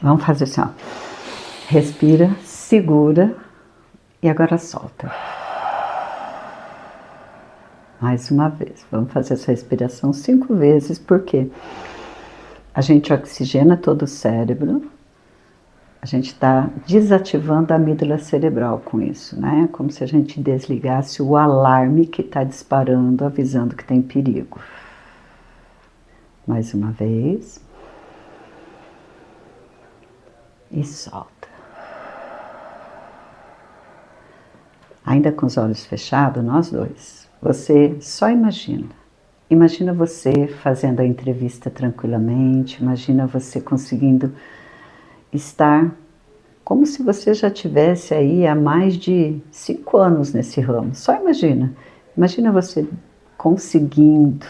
Vamos fazer assim, ó. Respira, segura e agora solta. Mais uma vez. Vamos fazer essa respiração 5 vezes, porque a gente oxigena todo o cérebro, a gente está desativando a amígdala cerebral com isso, né? Como se a gente desligasse o alarme que está disparando, avisando que tem perigo. Mais uma vez. E solta. Ainda com os olhos fechados, nós dois. Você só imagina. Imagina você fazendo a entrevista tranquilamente. Imagina você conseguindo estar como se você já tivesse aí há mais de 5 anos nesse ramo. Só imagina. Imagina você conseguindo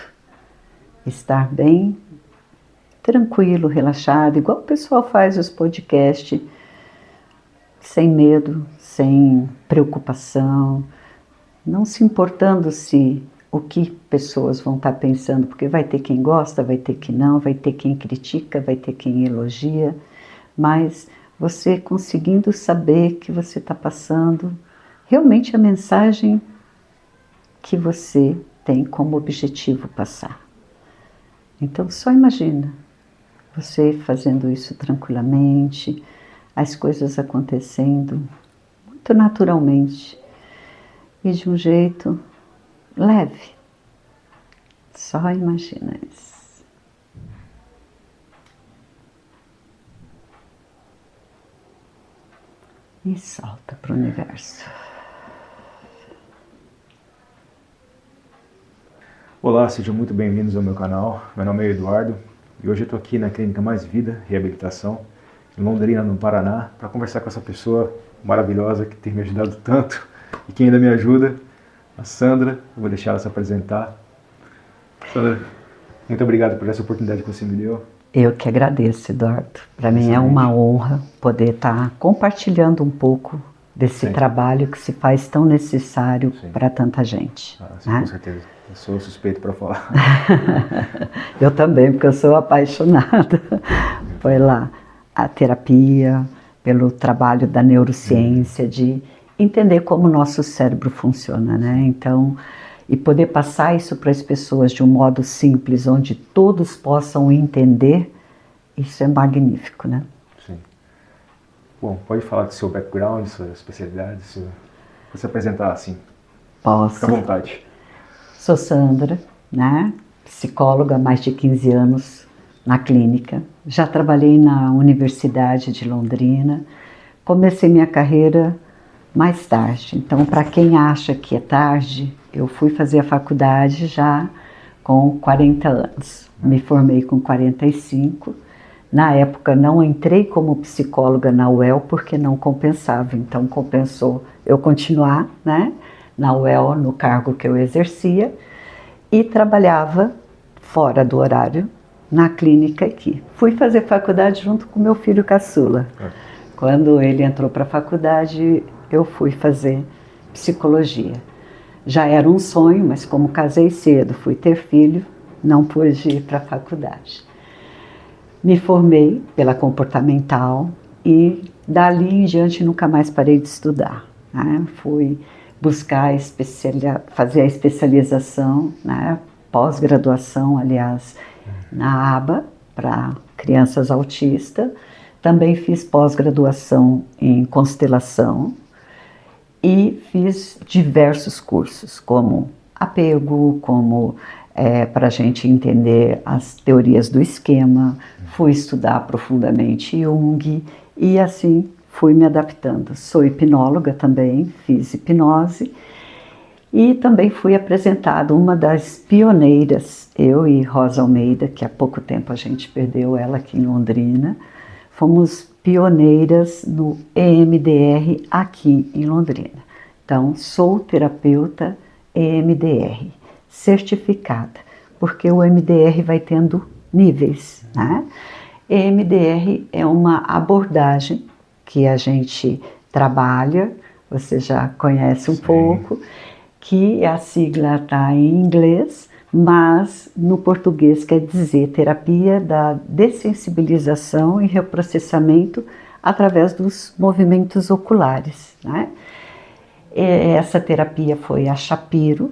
estar bem tranquilo, relaxado, igual o pessoal faz os podcasts, sem medo, sem preocupação, não se importando se o que pessoas vão estar pensando, porque vai ter quem gosta, vai ter quem não, vai ter quem critica, vai ter quem elogia, mas você conseguindo saber que você está passando realmente a mensagem que você tem como objetivo passar. Então só imagina você fazendo isso tranquilamente, as coisas acontecendo muito naturalmente e de um jeito leve. Só imagina isso. E solta para o universo. Olá, sejam muito bem-vindos ao meu canal. Meu nome é Eduardo e hoje eu estou aqui na Clínica Mais Vida Reabilitação, em Londrina, no Paraná, para conversar com essa pessoa maravilhosa que tem me ajudado tanto e que ainda me ajuda, a Sandra. Eu vou deixar ela se apresentar. Sandra, muito obrigado por essa oportunidade que você me deu. Eu que agradeço, Eduardo. Para mim é uma honra poder estar compartilhando um pouco desse trabalho que se faz tão necessário para tanta gente. Sim, né? Com certeza. Eu sou suspeito para falar. Eu também, porque eu sou apaixonada. Foi lá a terapia, pelo trabalho da neurociência, de entender como o nosso cérebro funciona, né? Então, e poder passar isso para as pessoas de um modo simples, onde todos possam entender, isso é magnífico, né? Sim. Bom, pode falar do seu background, sua especialidade, se apresentar assim. Posso. Fica à vontade. Sou Sandra, né? Psicóloga há mais de 15 anos na clínica. Já trabalhei na Universidade de Londrina. Comecei minha carreira mais tarde. Então, para quem acha que é tarde, eu fui fazer a faculdade já com 40 anos. Me formei com 45. Na época, não entrei como psicóloga na UEL porque não compensava. Então, compensou eu continuar, né, na UEL, no cargo que eu exercia, e trabalhava fora do horário na clínica aqui. Fui fazer faculdade junto com meu filho caçula. Quando ele entrou para a faculdade, eu fui fazer psicologia. Já era um sonho, mas como casei cedo, fui ter filho, não pude ir para a faculdade. Me formei pela comportamental e dali em diante nunca mais parei de estudar, né? Fui buscar fazer a especialização, né? Pós-graduação, aliás, na aba para crianças autistas. Também fiz pós-graduação em constelação e fiz diversos cursos, como apego, como para a gente entender as teorias do esquema. Fui estudar profundamente Jung e assim fui me adaptando. Sou hipnóloga também, fiz hipnose e também fui apresentada uma das pioneiras, eu e Rosa Almeida, que há pouco tempo a gente perdeu ela aqui em Londrina. Fomos pioneiras no EMDR aqui em Londrina. Então, sou terapeuta EMDR, certificada, porque o EMDR vai tendo níveis, né? EMDR é uma abordagem que a gente trabalha, você já conhece um pouco, que a sigla está em inglês, mas no português quer dizer terapia da dessensibilização e reprocessamento através dos movimentos oculares, né? Essa terapia foi a Shapiro,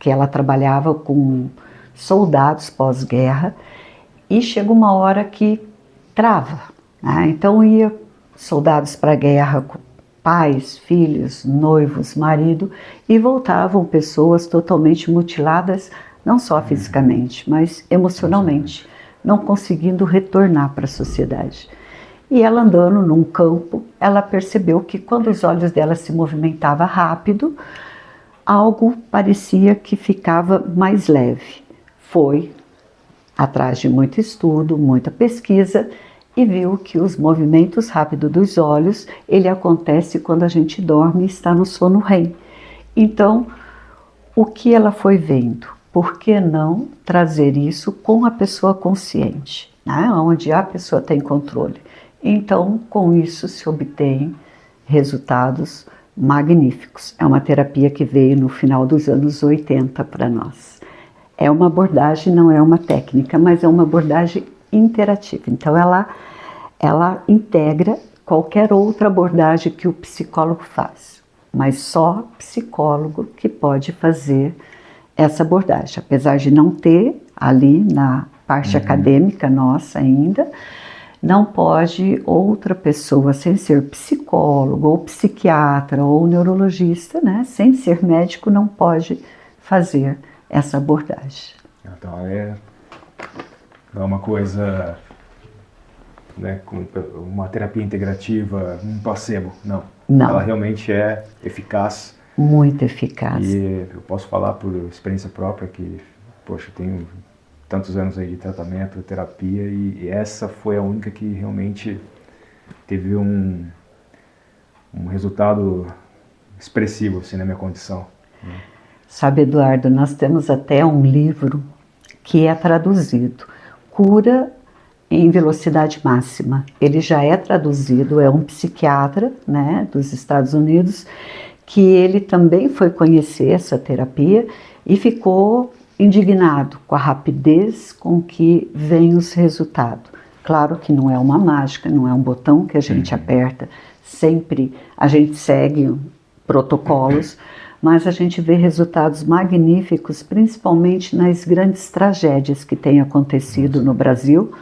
que ela trabalhava com soldados pós-guerra, e chega uma hora que trava, né? Então ia soldados para a guerra com pais, filhos, noivos, marido, e voltavam pessoas totalmente mutiladas, não só fisicamente, mas emocionalmente, não conseguindo retornar para a sociedade. E ela andando num campo, ela percebeu que quando os olhos dela se movimentavam rápido, algo parecia que ficava mais leve. Foi atrás de muito estudo, muita pesquisa, e viu que os movimentos rápidos dos olhos, ele acontece quando a gente dorme e está no sono REM. Então, o que ela foi vendo? Por que não trazer isso com a pessoa consciente, né? Onde a pessoa tem controle? Então, com isso se obtém resultados magníficos. É uma terapia que veio no final dos anos 80 para nós. É uma abordagem, não é uma técnica, mas é uma abordagem interativa. Então, ela integra qualquer outra abordagem que o psicólogo faz, mas só psicólogo que pode fazer essa abordagem. Apesar de não ter ali na parte acadêmica nossa ainda, não pode outra pessoa, sem ser psicólogo, ou psiquiatra, ou neurologista, né, sem ser médico, não pode fazer essa abordagem. Então é uma coisa, né, com uma terapia integrativa, um placebo, não. Ela realmente é eficaz. Muito eficaz. E eu posso falar por experiência própria que, poxa, eu tenho tantos anos aí de tratamento, de terapia, e essa foi a única que realmente teve um resultado expressivo assim, na minha condição. Sabe, Eduardo, nós temos até um livro que é traduzido, Cura em Velocidade Máxima. Ele já é traduzido, é um psiquiatra, né, dos Estados Unidos, que ele também foi conhecer essa terapia e ficou indignado com a rapidez com que vem os resultados. Claro que não é uma mágica, não é um botão que a gente aperta, sempre a gente segue protocolos, mas a gente vê resultados magníficos, principalmente nas grandes tragédias que têm acontecido no Brasil.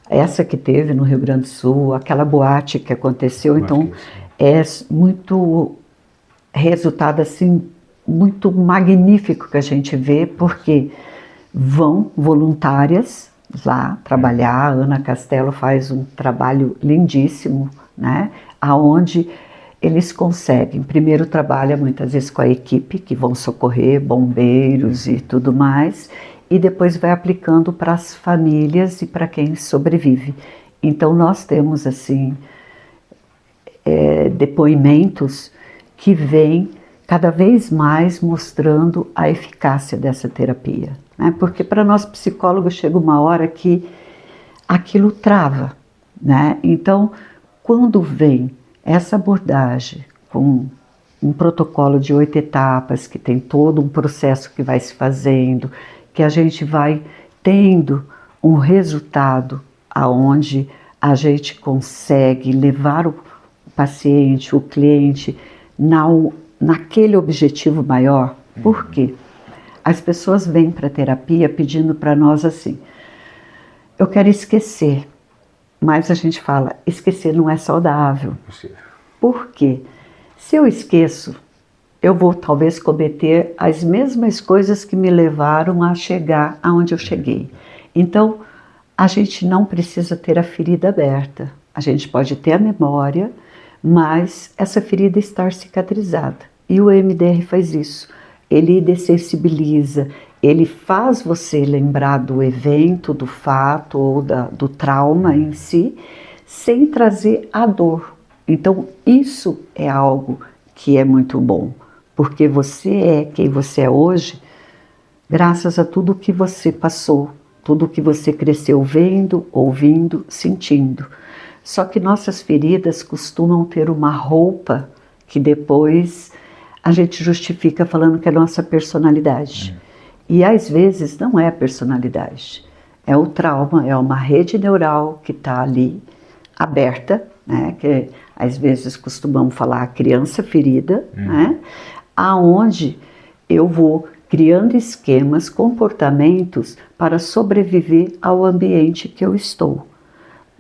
Essa que teve no Rio Grande do Sul, aquela boate que aconteceu, então é muito resultado assim, muito magnífico que a gente vê, porque vão voluntárias lá trabalhar. A Ana Castelo faz um trabalho lindíssimo, né? Aonde eles conseguem, primeiro trabalha muitas vezes com a equipe que vão socorrer, bombeiros e tudo mais, e depois vai aplicando para as famílias e para quem sobrevive. Então nós temos assim depoimentos que vêm cada vez mais mostrando a eficácia dessa terapia, né? Porque para nós psicólogos chega uma hora que aquilo trava, né? Então, quando vem essa abordagem com um protocolo de 8 etapas, que tem todo um processo que vai se fazendo, que a gente vai tendo um resultado aonde a gente consegue levar o paciente, o cliente, naquele objetivo maior. Por quê? As pessoas vêm para a terapia pedindo para nós assim, eu quero esquecer, mas a gente fala, esquecer não é saudável. Por quê? Se eu esqueço, eu vou talvez cometer as mesmas coisas que me levaram a chegar aonde eu cheguei. Então, a gente não precisa ter a ferida aberta, a gente pode ter a memória, mas essa ferida estar cicatrizada. E o EMDR faz isso. Ele dessensibiliza, ele faz você lembrar do evento, do fato ou do trauma em si, sem trazer a dor. Então, isso é algo que é muito bom, porque você é quem você é hoje, graças a tudo que você passou, tudo que você cresceu vendo, ouvindo, sentindo. Só que nossas feridas costumam ter uma roupa que depois a gente justifica falando que é nossa personalidade. E às vezes não é a personalidade, é o trauma, é uma rede neural que está ali aberta, né? Que às vezes costumamos falar a criança ferida, né? Aonde eu vou criando esquemas, comportamentos para sobreviver ao ambiente que eu estou.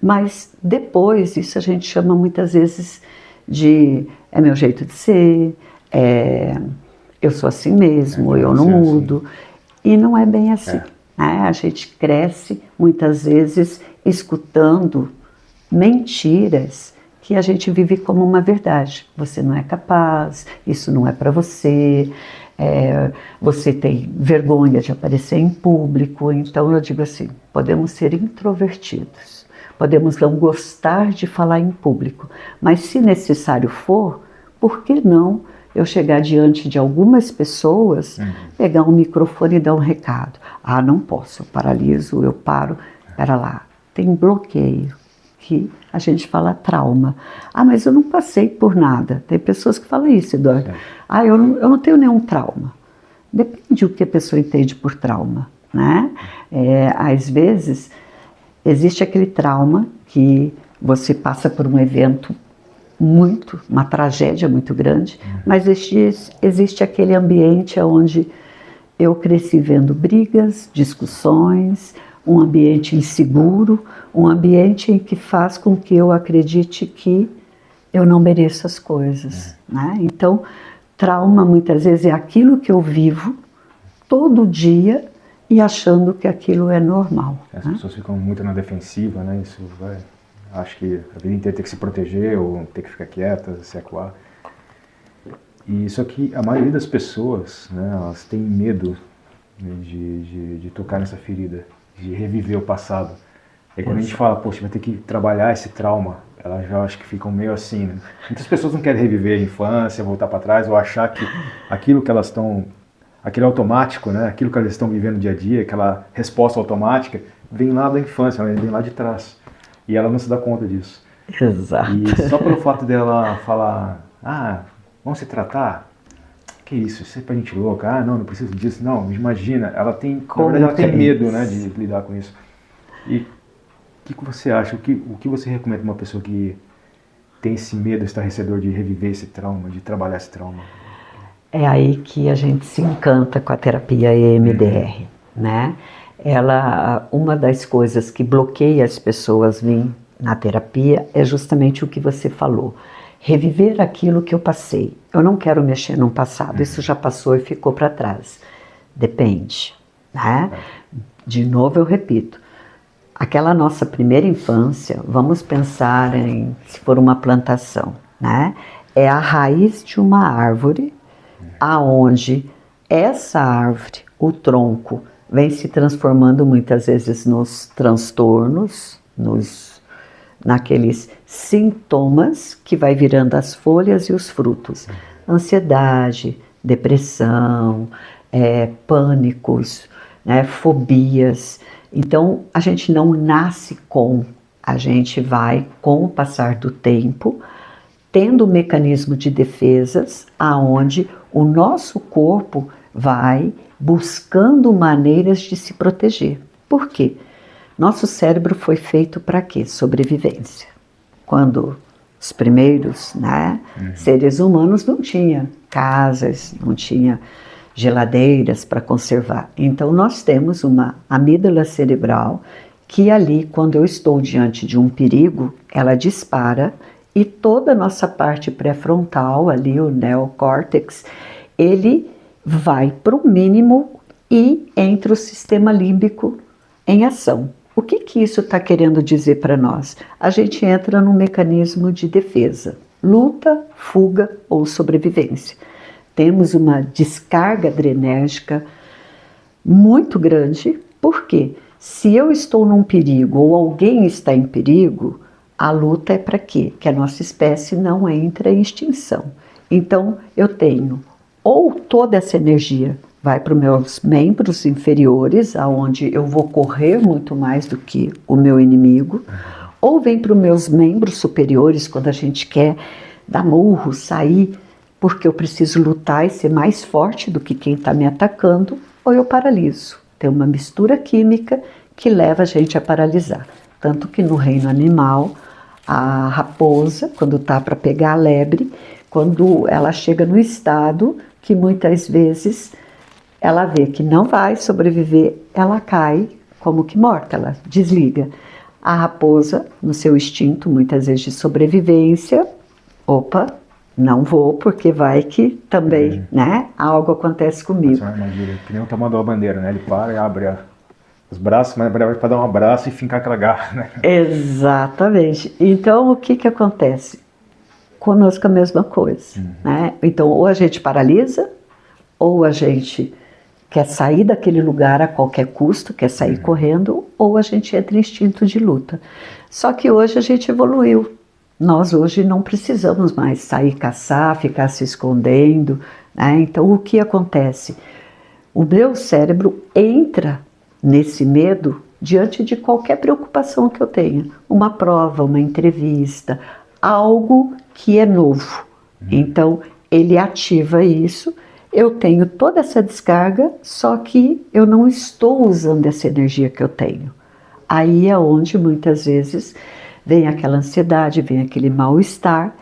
Mas depois, isso a gente chama muitas vezes de é meu jeito de ser, eu sou assim mesmo, eu não mudo. Assim. E não é bem assim. Né? A gente cresce muitas vezes escutando mentiras que a gente vive como uma verdade. Você não é capaz, isso não é para você, você tem vergonha de aparecer em público. Então eu digo assim, podemos ser introvertidos, podemos não gostar de falar em público, mas se necessário for, por que não eu chegar diante de algumas pessoas, pegar um microfone e dar um recado? Ah, não posso, eu paraliso, eu paro. Espera lá, tem bloqueio, que a gente fala trauma. Ah, mas eu não passei por nada. Tem pessoas que falam isso, Eduardo. Ah, eu não tenho nenhum trauma. Depende do que a pessoa entende por trauma, né? Às vezes, existe aquele trauma que você passa por um evento uma tragédia muito grande, mas existe aquele ambiente onde eu cresci vendo brigas, discussões, um ambiente inseguro, um ambiente em que faz com que eu acredite que eu não mereço as coisas, né? Então, trauma muitas vezes é aquilo que eu vivo todo dia e achando que aquilo é normal. As pessoas ficam muito na defensiva, né? Isso vai... Acho que a vida inteira tem que se proteger ou tem que ficar quieta, se acuar. E isso aqui, a maioria das pessoas, né, elas têm medo, né, de tocar nessa ferida, de reviver o passado. E quando a gente fala, poxa, vai ter que trabalhar esse trauma, elas já acho que ficam meio assim, né? Muitas pessoas não querem reviver a infância, voltar para trás, ou achar que aquilo que elas estão, aquele automático, né, aquilo que elas estão vivendo no dia a dia, aquela resposta automática, vem lá da infância, vem lá de trás. E ela não se dá conta disso. Exato. E só pelo fato dela falar, vamos se tratar? Que isso é pra gente louca, não precisa disso, não, imagina, ela tem, na verdade ela tem medo, né, de lidar com isso. E o que você acha, o que você recomenda para uma pessoa que tem esse medo estarrecedor de reviver esse trauma, de trabalhar esse trauma? É aí que a gente se encanta com a terapia EMDR, né? Uma das coisas que bloqueia as pessoas vir na terapia é justamente o que você falou. Reviver aquilo que eu passei. Eu não quero mexer no passado, isso já passou e ficou para trás. Depende, né? De novo eu repito, aquela nossa primeira infância, vamos pensar se for uma plantação, né? É a raiz de uma árvore, aonde essa árvore, o tronco, vem se transformando muitas vezes nos transtornos, naqueles sintomas que vai virando as folhas e os frutos. Ansiedade, depressão, pânicos, né, fobias. Então, a gente não nasce a gente vai, com o passar do tempo, tendo um mecanismo de defesas, aonde o nosso corpo vai buscando maneiras de se proteger. Por quê? Nosso cérebro foi feito para quê? Sobrevivência. Quando os primeiros, né, seres humanos não tinham casas, não tinham geladeiras para conservar. Então nós temos uma amígdala cerebral que ali, quando eu estou diante de um perigo, ela dispara e toda a nossa parte pré-frontal, ali o neocórtex, ele vai para o mínimo e entra o sistema límbico em ação. O que isso está querendo dizer para nós? A gente entra num mecanismo de defesa, luta, fuga ou sobrevivência. Temos uma descarga adrenérgica muito grande, porque se eu estou num perigo ou alguém está em perigo, a luta é para quê? Que a nossa espécie não entre em extinção. Então eu tenho ou toda essa energia vai para os meus membros inferiores, aonde eu vou correr muito mais do que o meu inimigo, ou vem para os meus membros superiores, quando a gente quer dar murro, sair, porque eu preciso lutar e ser mais forte do que quem está me atacando, ou eu paraliso. Tem uma mistura química que leva a gente a paralisar. Tanto que no reino animal, a raposa, quando está para pegar a lebre, quando ela chega no estado que muitas vezes ela vê que não vai sobreviver, ela cai como que morta, ela desliga. A raposa, no seu instinto, muitas vezes de sobrevivência, opa, não vou porque vai que também, né, algo acontece comigo. Essa é uma armadilha, que nem o tamanho da bandeira, né? Ele para e abre os braços, mas vai para dar um abraço e fincar aquela garra, né? Exatamente. Então, o que acontece? Conosco a mesma coisa, né? Então, ou a gente paralisa, ou a gente quer sair daquele lugar a qualquer custo, quer sair correndo, ou a gente entra em instinto de luta. Só que hoje a gente evoluiu. Nós hoje não precisamos mais sair caçar, ficar se escondendo, né? Então, o que acontece? O meu cérebro entra nesse medo diante de qualquer preocupação que eu tenha. Uma prova, uma entrevista, algo que é novo. Então, ele ativa isso. Eu tenho toda essa descarga, só que eu não estou usando essa energia que eu tenho. Aí é onde muitas vezes vem aquela ansiedade, vem aquele mal-estar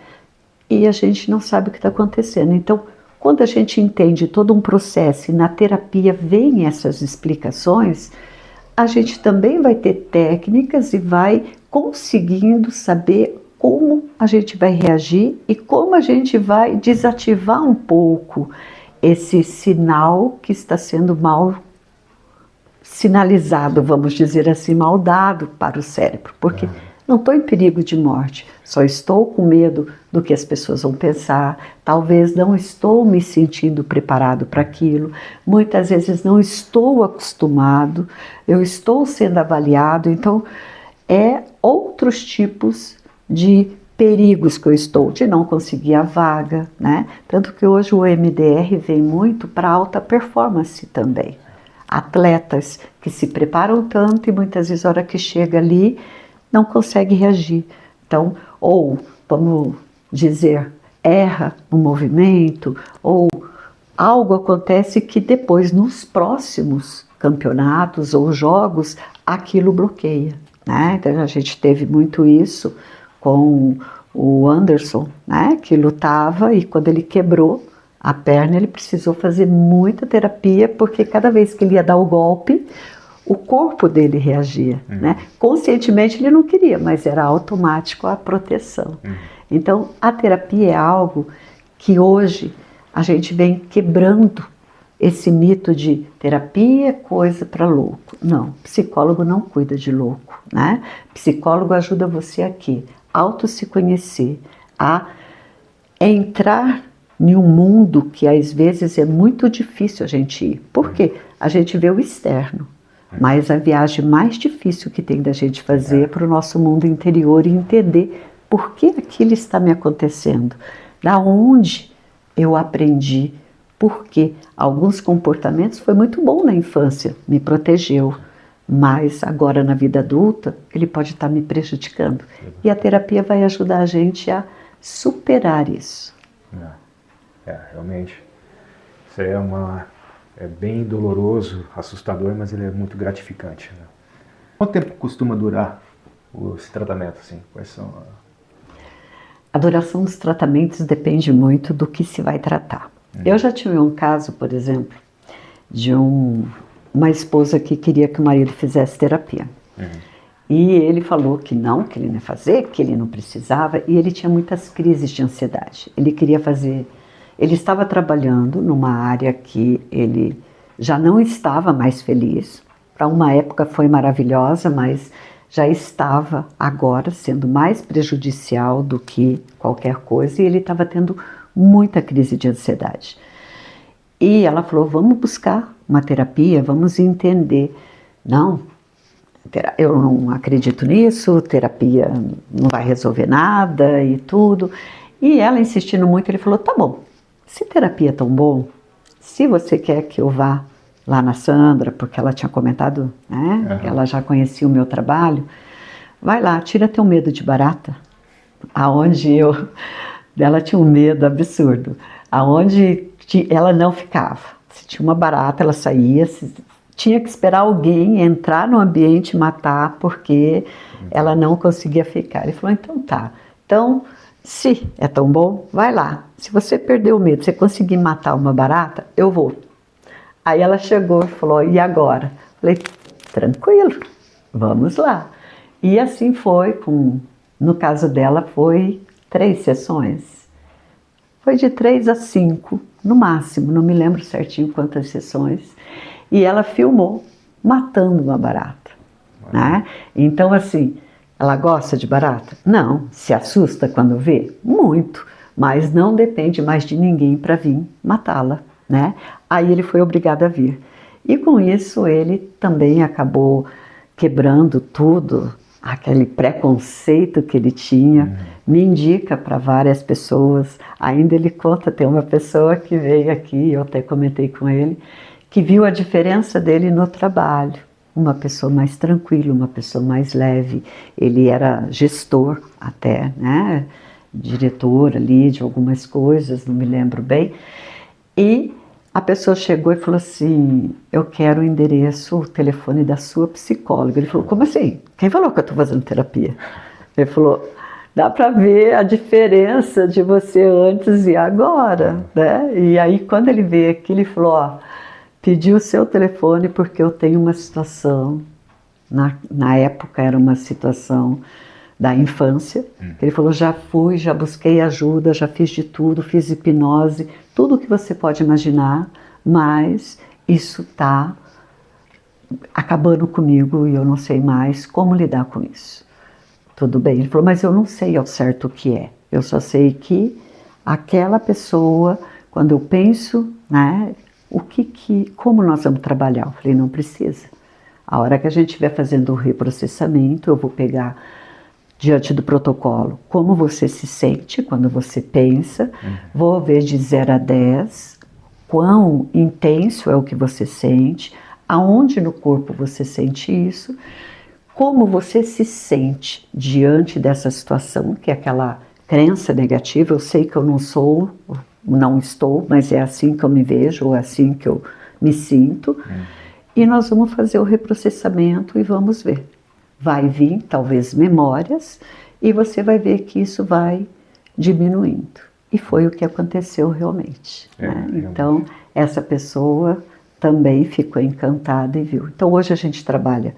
e a gente não sabe o que está acontecendo. Então, quando a gente entende todo um processo e na terapia vem essas explicações, a gente também vai ter técnicas e vai conseguindo saber como a gente vai reagir e como a gente vai desativar um pouco esse sinal que está sendo mal sinalizado, vamos dizer assim, mal dado para o cérebro, porque não estou em perigo de morte, só estou com medo do que as pessoas vão pensar, talvez não estou me sentindo preparado para aquilo, muitas vezes não estou acostumado, eu estou sendo avaliado, então é outros tipos de perigos que eu estou, de não conseguir a vaga, né? Tanto que hoje o MDR vem muito para alta performance também. Atletas que se preparam tanto e muitas vezes a hora que chega ali não consegue reagir. Então, ou, vamos dizer, erra no movimento, ou algo acontece que depois nos próximos campeonatos ou jogos aquilo bloqueia, né? Então a gente teve muito isso com o Anderson, né, que lutava e quando ele quebrou a perna ele precisou fazer muita terapia porque cada vez que ele ia dar o golpe, o corpo dele reagia, né? Conscientemente ele não queria, mas era automático a proteção. Então a terapia é algo que hoje a gente vem quebrando esse mito de terapia é coisa para louco. Não, psicólogo não cuida de louco, né? Psicólogo ajuda você aqui auto se conhecer, a entrar em um mundo que às vezes é muito difícil a gente ir. Por quê? A gente vê o externo, mas a viagem mais difícil que tem da gente fazer é para o nosso mundo interior e entender por que aquilo está me acontecendo, da onde eu aprendi, porque alguns comportamentos foi muito bom na infância, me protegeu. Mas agora na vida adulta, ele pode estar me prejudicando. E a terapia vai ajudar a gente a superar isso. Realmente. Isso é bem doloroso, assustador, mas ele é muito gratificante. Né? Quanto tempo costuma durar esse tratamento? Assim? Quais são A duração dos tratamentos depende muito do que se vai tratar. Eu já tive um caso, por exemplo, de uma esposa que queria que o marido fizesse terapia. E ele falou que ele não ia fazer, que ele não precisava, e ele tinha muitas crises de ansiedade. Ele queria fazer... Ele estava trabalhando numa área que ele já não estava mais feliz. Para uma época foi maravilhosa, mas já estava agora sendo mais prejudicial do que qualquer coisa, e ele estava tendo muita crise de ansiedade. E ela falou, vamos buscar uma terapia, vamos entender. Não, eu não acredito nisso, terapia não vai resolver nada e tudo. E ela insistindo muito, ele falou, tá bom, se terapia é tão bom, se você quer que eu vá lá na Sandra, porque ela tinha comentado, né, que ela já conhecia o meu trabalho, vai lá, tira teu medo de barata, aonde ela tinha um medo absurdo, aonde ela não ficava. Se tinha uma barata, ela saía, tinha que esperar alguém entrar no ambiente e matar, porque ela não conseguia ficar. Ele falou, então tá, então se é tão bom, vai lá. Se você perder o medo, você conseguir matar uma barata, eu vou. Aí ela chegou e falou, e agora? Falei, tranquilo, vamos lá. E assim foi, no caso dela foi 3 sessões. Foi de 3 a 5, no máximo, não me lembro certinho quantas sessões. E ela filmou matando uma barata. Né? Então assim, ela gosta de barata? Não. Se assusta quando vê? Muito. Mas não depende mais de ninguém para vir matá-la. Né? Aí ele foi obrigado a vir. E com isso ele também acabou quebrando tudo, aquele preconceito que ele tinha, me indica para várias pessoas. Ainda ele conta, tem uma pessoa que veio aqui, eu até comentei com ele, que viu a diferença dele no trabalho. Uma pessoa mais tranquila, uma pessoa mais leve. Ele era gestor até, né? Diretor ali de algumas coisas, não me lembro bem. E a pessoa chegou e falou assim, eu quero o endereço, o telefone da sua psicóloga. Ele falou, como assim? Quem falou que eu estou fazendo terapia? Ele falou, dá para ver a diferença de você antes e agora, né? E aí quando ele veio aqui, ele falou, ó, pedi o seu telefone porque eu tenho uma situação, na época era uma situação da infância, ele falou, já fui, já busquei ajuda, já fiz de tudo, fiz hipnose, tudo que você pode imaginar, mas isso está acabando comigo e eu não sei mais como lidar com isso. Tudo bem, ele falou, mas eu não sei ao certo o que é, eu só sei que aquela pessoa, quando eu penso, né, como nós vamos trabalhar? Eu falei, não precisa. A hora que a gente estiver fazendo o reprocessamento, eu vou pegar diante do protocolo como você se sente quando você pensa, vou ver de 0 a 10 quão intenso é o que você sente, aonde no corpo você sente isso, como você se sente diante dessa situação, que é aquela crença negativa, eu sei que eu não estou, mas é assim que eu me vejo, ou é assim que eu me sinto, e nós vamos fazer o reprocessamento e vamos ver. Vai vir, talvez, memórias, e você vai ver que isso vai diminuindo. E foi o que aconteceu realmente. Né? Então, essa pessoa também ficou encantada e viu. Então, hoje a gente trabalha.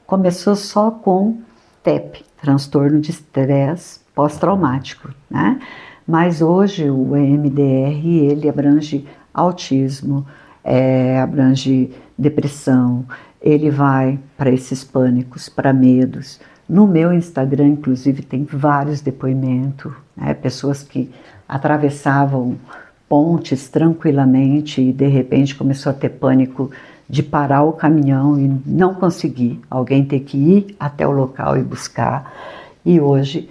Começou só com TEP, transtorno de estresse pós-traumático, né? Mas hoje o EMDR, ele abrange autismo, abrange depressão, ele vai para esses pânicos, para medos. No meu Instagram, inclusive, tem vários depoimentos, né? Pessoas que atravessavam pontes tranquilamente e de repente começou a ter pânico de parar o caminhão e não conseguir, alguém ter que ir até o local e buscar. E hoje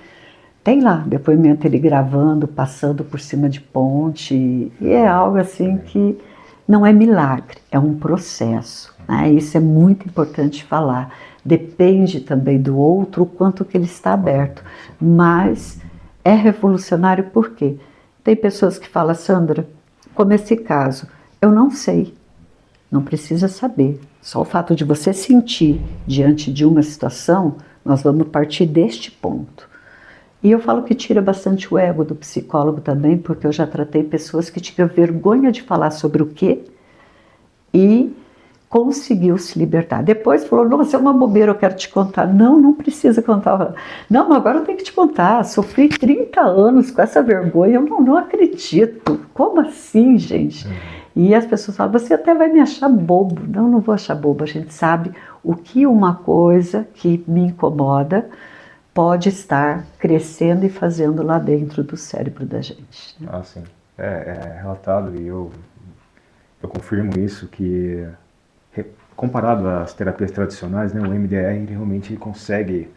tem lá depoimento ele gravando, passando por cima de ponte, e é algo assim que não é milagre, é um processo, né? Isso é muito importante falar. Depende também do outro o quanto que ele está aberto, mas é revolucionário porque tem pessoas que falam, Sandra, como esse caso, eu não sei, não precisa saber, só o fato de você sentir diante de uma situação, nós vamos partir deste ponto. E eu falo que tira bastante o ego do psicólogo também, porque eu já tratei pessoas que tinham vergonha de falar sobre o quê e conseguiu se libertar. Depois falou, nossa, é uma bobeira, eu quero te contar. Não, não precisa contar. Não, agora eu tenho que te contar. Sofri 30 anos com essa vergonha, eu não acredito. Como assim, gente? E as pessoas falam, você até vai me achar bobo. Não, não vou achar bobo. A gente sabe o que uma coisa que me incomoda pode estar crescendo e fazendo lá dentro do cérebro da gente. Né? Ah, sim. É relatado e eu confirmo isso, que comparado às terapias tradicionais, né, o MDR realmente consegue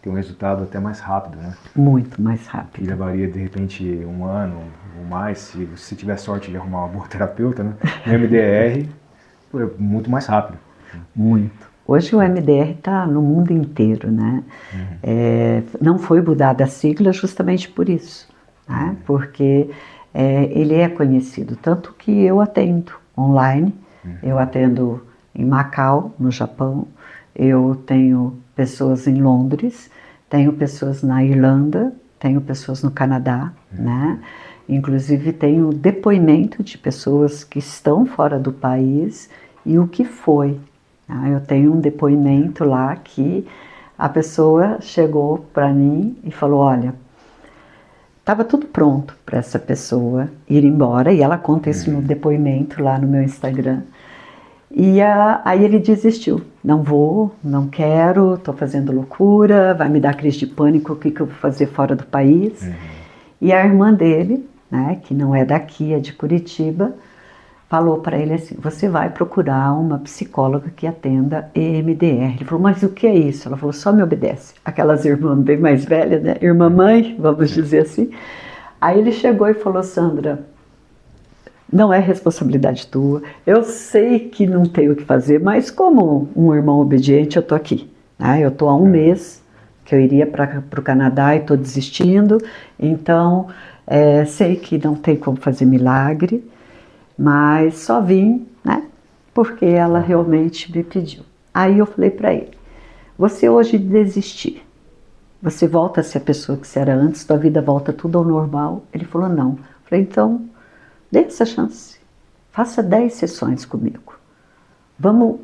ter um resultado até mais rápido, né? Muito mais rápido. E levaria, de repente, 1 ano ou mais, se você tiver sorte de arrumar uma boa terapeuta, né? O MDR é muito mais rápido. Muito. Hoje o MDR está no mundo inteiro, né? Não foi mudada a sigla justamente por isso, né? Porque ele é conhecido, tanto que eu atendo online. Eu atendo em Macau, no Japão. Eu tenho pessoas em Londres, tenho pessoas na Irlanda, tenho pessoas no Canadá, né? Inclusive tenho depoimento de pessoas que estão fora do país e o que foi. Tá? Eu tenho um depoimento lá que a pessoa chegou para mim e falou, olha, estava tudo pronto para essa pessoa ir embora, e ela conta isso no depoimento lá no meu Instagram. E aí ele desistiu, não vou, não quero, estou fazendo loucura, vai me dar crise de pânico, o que eu vou fazer fora do país? E a irmã dele, né, que não é daqui, é de Curitiba, falou para ele assim, você vai procurar uma psicóloga que atenda EMDR. Ele falou, mas o que é isso? Ela falou, só me obedece. Aquelas irmãs bem mais velhas, né? Irmã-mãe, vamos dizer assim. Aí ele chegou e falou, Sandra, não é responsabilidade tua, eu sei que não tenho o que fazer, mas como um irmão obediente, eu tô aqui. Né? Eu tô há um mês que eu iria para o Canadá e estou desistindo, então sei que não tem como fazer milagre, mas só vim, né, porque ela realmente me pediu. Aí eu falei para ele, você hoje desistir, você volta a ser a pessoa que você era antes, tua vida volta tudo ao normal? Ele falou, não. Eu falei, então, dê essa chance, faça 10 sessões comigo. Vamos,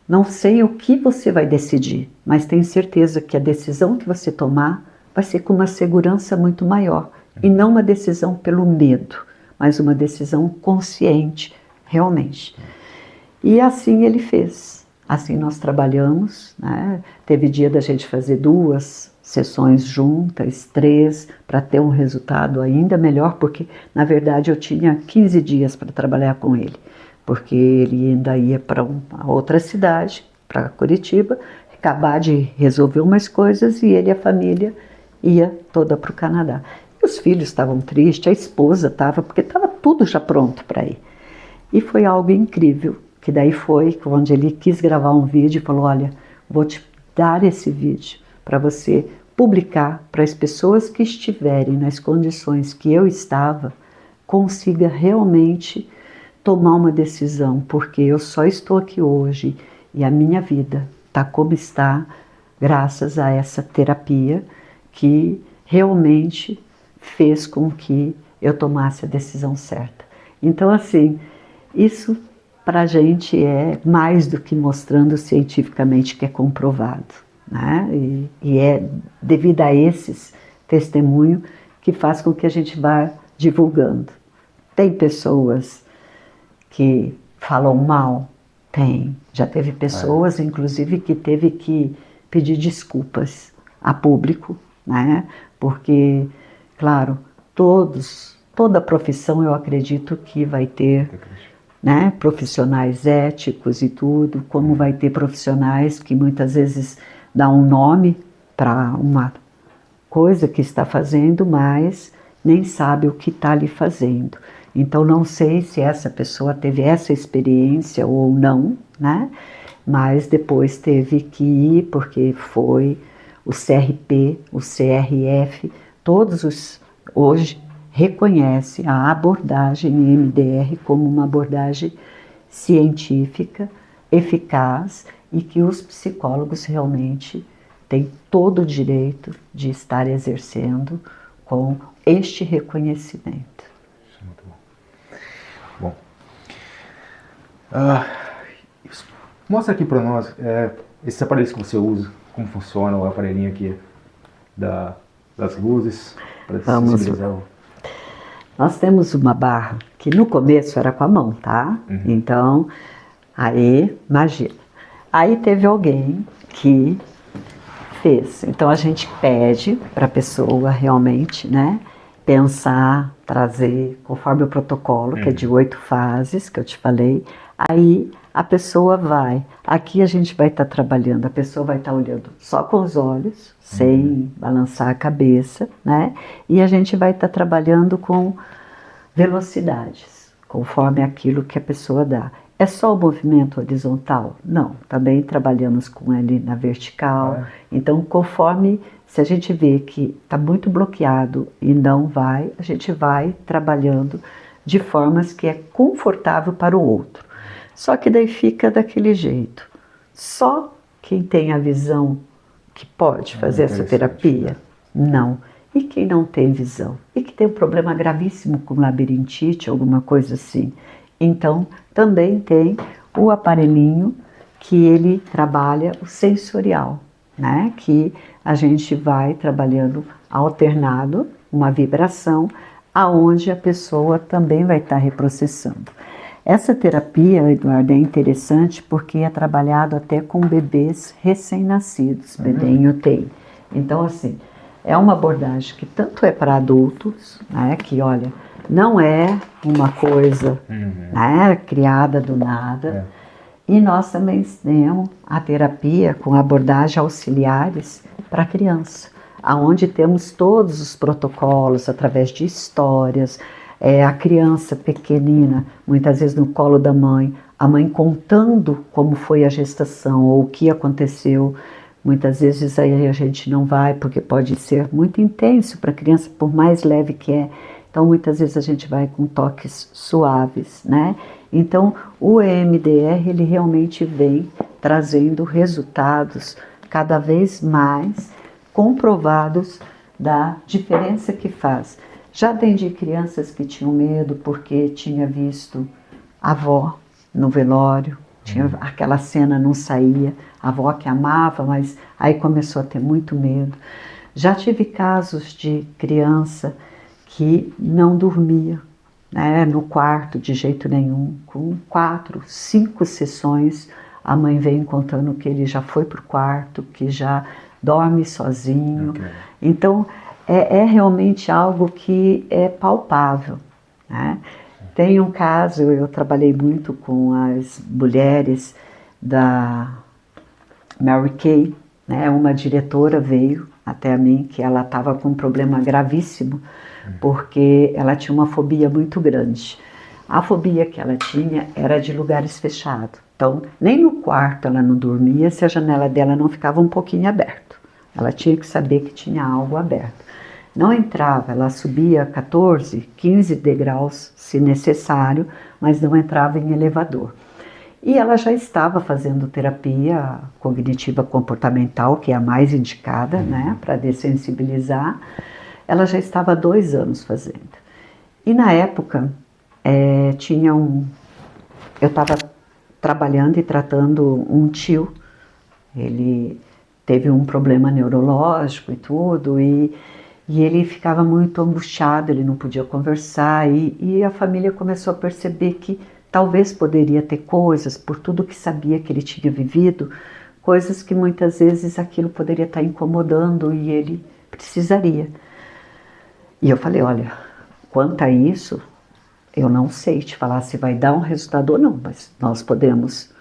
não sei o que você vai decidir, mas tenho certeza que a decisão que você tomar vai ser com uma segurança muito maior, e não uma decisão pelo medo, mas uma decisão consciente, realmente. E assim ele fez. Assim nós trabalhamos, né? Teve dia da gente fazer 2 sessões juntas, 3, para ter um resultado ainda melhor, porque na verdade eu tinha 15 dias para trabalhar com ele, porque ele ainda ia para uma outra cidade, para Curitiba, acabar de resolver umas coisas, e ele e a família ia toda para o Canadá. Os filhos estavam tristes, a esposa estava, porque estava tudo já pronto para ir. E foi algo incrível, que daí foi onde ele quis gravar um vídeo e falou, olha, vou te dar esse vídeo para você publicar, para as pessoas que estiverem nas condições que eu estava, consiga realmente tomar uma decisão, porque eu só estou aqui hoje e a minha vida está como está, graças a essa terapia que realmente fez com que eu tomasse a decisão certa. Então, assim, isso para a gente é mais do que mostrando cientificamente que é comprovado, né? E é devido a esses testemunhos que faz com que a gente vá divulgando. Tem pessoas que falam mal? Tem. Já teve pessoas, inclusive, que teve que pedir desculpas a público, né? Porque, claro, toda profissão eu acredito que vai ter, né, profissionais éticos e tudo, como vai ter profissionais que muitas vezes dão um nome para uma coisa que está fazendo, mas nem sabe o que está ali fazendo. Então não sei se essa pessoa teve essa experiência ou não, né? Mas depois teve que ir, porque foi o CRP, o CRF, todos hoje reconhecem a abordagem EMDR como uma abordagem científica, eficaz, e que os psicólogos realmente têm todo o direito de estar exercendo com este reconhecimento. Isso é muito bom. Mostra aqui para nós esses aparelhos que você usa, como funciona o aparelhinho aqui das luzes, para sensibilizar o... Nós temos uma barra que no começo era com a mão, tá? Então, aí, imagina. Aí teve alguém que fez. Então a gente pede para a pessoa realmente, né, pensar, trazer, conforme o protocolo, que é de 8 fases, que eu te falei. Aí a pessoa vai, aqui a gente vai estar trabalhando, a pessoa vai estar olhando só com os olhos, sem balançar a cabeça, né? E a gente vai estar trabalhando com velocidades, conforme aquilo que a pessoa dá. É só o movimento horizontal? Não, também trabalhamos com ele na vertical. Então, conforme, se a gente vê que está muito bloqueado e não vai, a gente vai trabalhando de formas que é confortável para o outro. Só que daí fica daquele jeito. Só quem tem a visão que pode fazer essa terapia? Não. E quem não tem visão? E que tem um problema gravíssimo com labirintite, alguma coisa assim. Então, também tem o aparelhinho que ele trabalha o sensorial, né? Que a gente vai trabalhando alternado, uma vibração, aonde a pessoa também vai estar reprocessando. Essa terapia, Eduardo, é interessante porque é trabalhado até com bebês recém-nascidos, bebê em UTI. Então, assim, é uma abordagem que tanto é para adultos, né, que, olha, não é uma coisa né, criada do nada. E nós também temos a terapia com abordagem auxiliares para criança, aonde temos todos os protocolos através de histórias, a criança pequenina, muitas vezes no colo da mãe, a mãe contando como foi a gestação ou o que aconteceu. Muitas vezes aí a gente não vai porque pode ser muito intenso para a criança, por mais leve que é. Então muitas vezes a gente vai com toques suaves, né? Então o EMDR ele realmente vem trazendo resultados cada vez mais comprovados da diferença que faz. Já atendi crianças que tinham medo porque tinha visto a avó no velório, tinha, aquela cena não saía, a avó que amava, mas aí começou a ter muito medo. Já tive casos de criança que não dormia, né, no quarto de jeito nenhum, com 4, 5 sessões, a mãe vem contando que ele já foi para o quarto, que já dorme sozinho. Então, é realmente algo que é palpável, né? Tem um caso, eu trabalhei muito com as mulheres da Mary Kay, né? Uma diretora veio até mim que ela estava com um problema gravíssimo, porque ela tinha uma fobia muito grande. A fobia que ela tinha era de lugares fechados. Então, nem no quarto ela não dormia se a janela dela não ficava um pouquinho aberta. Ela tinha que saber que tinha algo aberto. Não entrava, ela subia 14, 15 degraus, se necessário, mas não entrava em elevador. E ela já estava fazendo terapia cognitiva comportamental, que é a mais indicada, né, para dessensibilizar. Ela já estava há 2 anos fazendo. E na época, eu estava trabalhando e tratando um tio. Ele teve um problema neurológico e tudo, e ele ficava muito angustiado, ele não podia conversar, e a família começou a perceber que talvez poderia ter coisas, por tudo que sabia que ele tinha vivido, coisas que muitas vezes aquilo poderia estar incomodando e ele precisaria. E eu falei, olha, quanto a isso, eu não sei te falar se vai dar um resultado ou não, mas nós podemos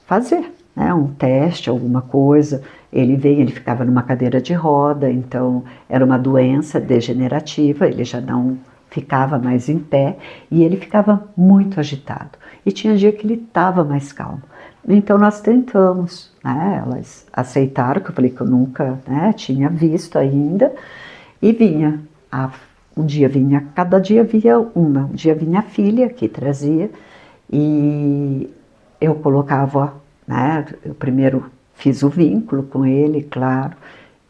fazer, né, um teste, alguma coisa. Ele veio, ele ficava numa cadeira de roda, então era uma doença degenerativa, ele já não ficava mais em pé e ele ficava muito agitado. E tinha dia que ele estava mais calmo. Então nós tentamos, né, elas aceitaram, que eu falei que eu nunca, né, tinha visto ainda, e vinha, um dia vinha, cada dia vinha uma, um dia vinha a filha que trazia, e eu colocava, né, eu primeiro fiz o vínculo com ele, claro,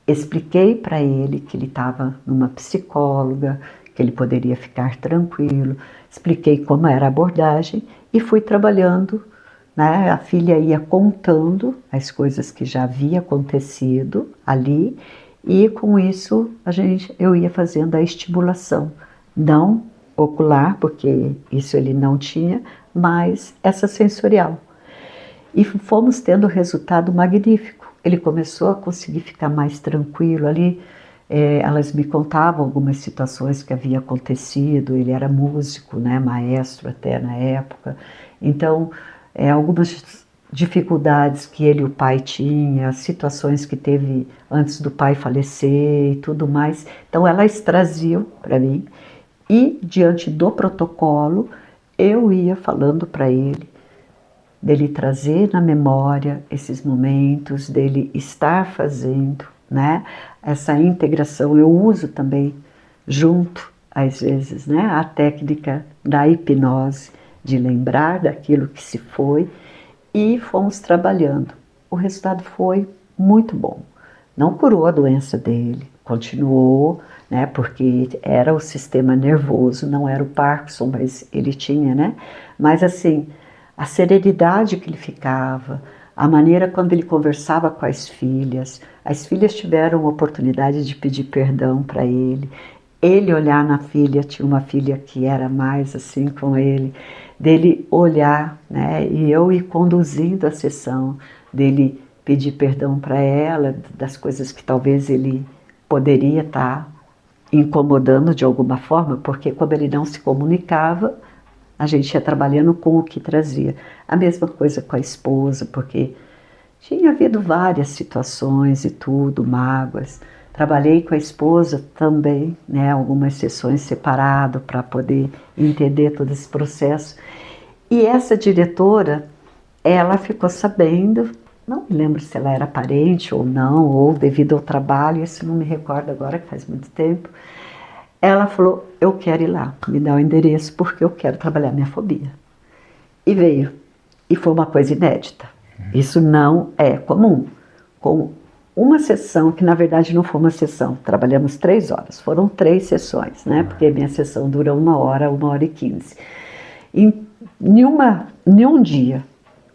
expliquei para ele que ele estava numa psicóloga, que ele poderia ficar tranquilo, expliquei como era a abordagem e fui trabalhando, né? A filha ia contando as coisas que já havia acontecido ali e com isso eu ia fazendo a estimulação, não ocular, porque isso ele não tinha, mas essa sensorial. E fomos tendo resultado magnífico. Ele começou a conseguir ficar mais tranquilo ali. Elas me contavam algumas situações que havia acontecido. Ele era músico, né, maestro até na época. Então, algumas dificuldades que ele e o pai tinham, situações que teve antes do pai falecer e tudo mais. Então, elas traziam para mim e, diante do protocolo, eu ia falando para ele, dele trazer na memória esses momentos, dele estar fazendo, né, essa integração. Eu uso também junto, às vezes, né, a técnica da hipnose, de lembrar daquilo que se foi, e fomos trabalhando. O resultado foi muito bom. Não curou a doença dele, continuou, né, porque era o sistema nervoso, não era o Parkinson, mas ele tinha, né? Mas assim, a serenidade que ele ficava, a maneira quando ele conversava com as filhas tiveram a oportunidade de pedir perdão para ele olhar na filha, tinha uma filha que era mais assim com ele, dele olhar, né, e eu ir conduzindo a sessão, dele pedir perdão para ela, das coisas que talvez ele poderia estar incomodando de alguma forma, porque como ele não se comunicava, a gente ia trabalhando com o que trazia. A mesma coisa com a esposa, porque tinha havido várias situações e tudo, mágoas. Trabalhei com a esposa também, né, algumas sessões separado para poder entender todo esse processo. E essa diretora, ela ficou sabendo, não me lembro se ela era parente ou não, ou devido ao trabalho, isso não me recordo agora, que faz muito tempo. Ela falou, eu quero ir lá, me dá o endereço porque eu quero trabalhar minha fobia. E veio. E foi uma coisa inédita. Isso não é comum. Com uma sessão, que na verdade não foi uma sessão, trabalhamos 3 horas, foram 3 sessões, né? Porque minha sessão dura 1 hora, 1h15. Em nenhum dia,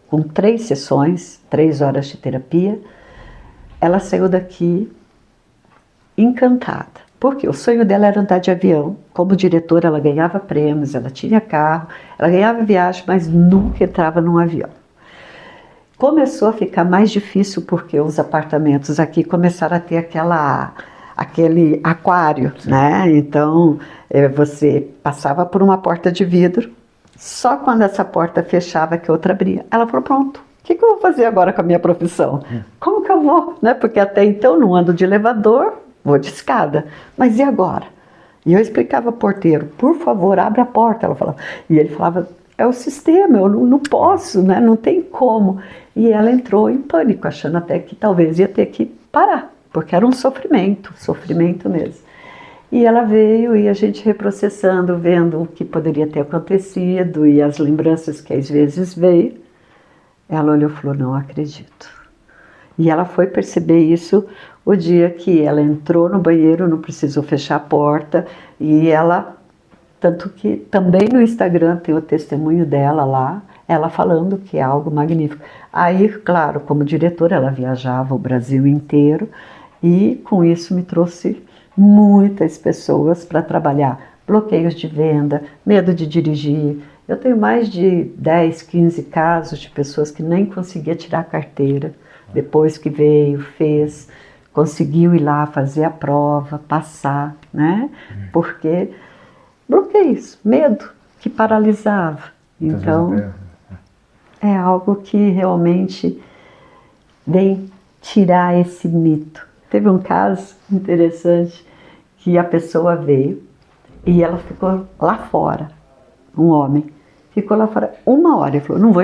com 3 sessões, 3 horas de terapia, ela saiu daqui encantada. Porque o sonho dela era andar de avião. Como diretora, ela ganhava prêmios, ela tinha carro, ela ganhava viagem, mas nunca entrava num avião. Começou a ficar mais difícil porque os apartamentos aqui começaram a ter aquele aquário, né? Então, você passava por uma porta de vidro, só quando essa porta fechava que outra abria. Ela falou, pronto, o que eu vou fazer agora com a minha profissão? Como que eu vou? Né? Porque até então não ando de elevador, vou de escada. Mas e agora? E eu explicava ao porteiro, por favor, abre a porta. Ela falava, e ele falava, é o sistema, eu não posso, né? Não tem como. E ela entrou em pânico, achando até que talvez ia ter que parar, porque era um sofrimento mesmo. E ela veio e a gente reprocessando, vendo o que poderia ter acontecido e as lembranças que às vezes veio. Ela olhou e falou, não acredito. E ela foi perceber isso o dia que ela entrou no banheiro, não precisou fechar a porta, e ela, tanto que também no Instagram tem o testemunho dela lá, ela falando que é algo magnífico. Aí, claro, como diretora, ela viajava o Brasil inteiro, e com isso me trouxe muitas pessoas para trabalhar bloqueios de venda, medo de dirigir. Eu tenho mais de 10, 15 casos de pessoas que nem conseguia tirar a carteira, depois que veio, fez, conseguiu ir lá fazer a prova, passar, né? Porque bloqueios, medo que paralisava. Então, é algo que realmente vem tirar esse mito. Teve um caso interessante que a pessoa veio e ela ficou lá fora, um homem, ficou lá fora 1 hora e falou, não vou